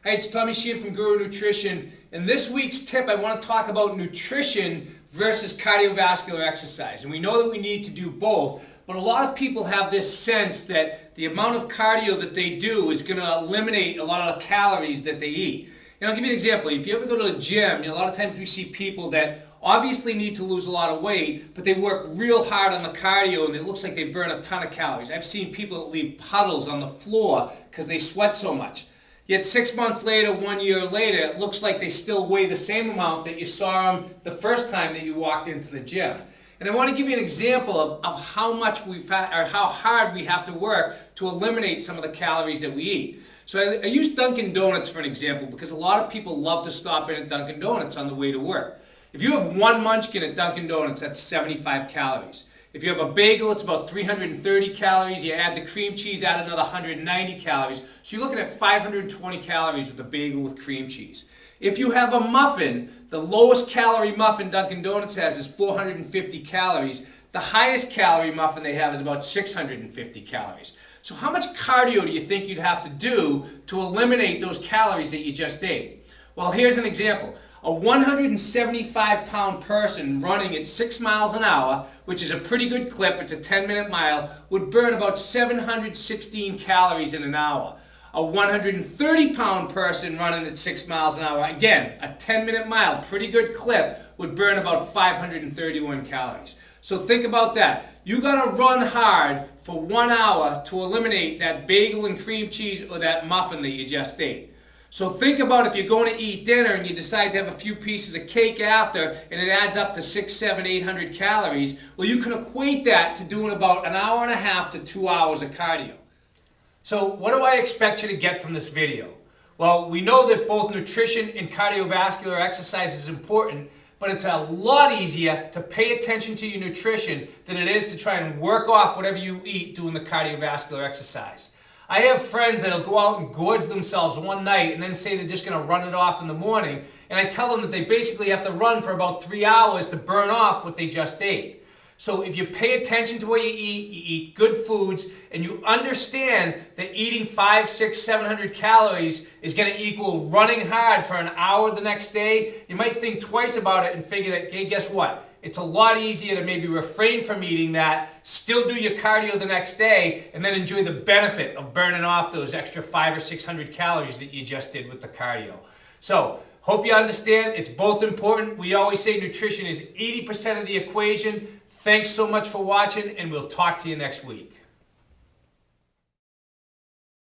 Hey, it's Tommy Sheehan from Guru Nutrition. In this week's tip, I want to talk about nutrition versus cardiovascular exercise. And we know that we need to do both, but a lot of people have this sense that the amount of cardio that they do is going to eliminate a lot of the calories that they eat. And I'll give you an example. If you ever go to the gym, a lot of times we see people that obviously need to lose a lot of weight, but they work real hard on the cardio and it looks like they burn a ton of calories. I've seen people that leave puddles on the floor because they sweat so much. Yet 6 months later, 1 year later, it looks like they still weigh the same amount that you saw them the first time that you walked into the gym. And I want to give you an example of how much how hard we have to work to eliminate some of the calories that we eat. So I use Dunkin' Donuts for an example because a lot of people love to stop in at Dunkin' Donuts on the way to work. If you have one munchkin at Dunkin' Donuts, that's 75 calories. If you have a bagel, it's about 330 calories. You add the cream cheese, add another 190 calories. So you're looking at 520 calories with a bagel with cream cheese. If you have a muffin, the lowest calorie muffin Dunkin' Donuts has is 450 calories. The highest calorie muffin they have is about 650 calories. So how much cardio do you think you'd have to do to eliminate those calories that you just ate? Well, here's an example. A 175-pound person running at 6 miles an hour, which is a pretty good clip, it's a 10-minute mile, would burn about 716 calories in an hour. A 130-pound person running at 6 miles an hour, again, a 10-minute mile, pretty good clip, would burn about 531 calories. So think about that. You gotta run hard for 1 hour to eliminate that bagel and cream cheese or that muffin that you just ate. So think about if you're going to eat dinner and you decide to have a few pieces of cake after and it adds up to 600, 700, 800 calories, well, you can equate that to doing about an hour and a half to 2 hours of cardio. So what do I expect you to get from this video? Well, we know that both nutrition and cardiovascular exercise is important, but it's a lot easier to pay attention to your nutrition than it is to try and work off whatever you eat doing the cardiovascular exercise. I have friends that'll go out and gorge themselves one night and then say they're just going to run it off in the morning. And I tell them that they basically have to run for about 3 hours to burn off what they just ate. So if you pay attention to what you eat good foods, and you understand that eating 500, 600, 700 calories is going to equal running hard for an hour the next day, you might think twice about it and figure that, hey, guess what? It's a lot easier to maybe refrain from eating that, still do your cardio the next day, and then enjoy the benefit of burning off those extra 500 or 600 calories that you just did with the cardio. So, hope you understand. It's both important. We always say nutrition is 80% of the equation. Thanks so much for watching, and we'll talk to you next week.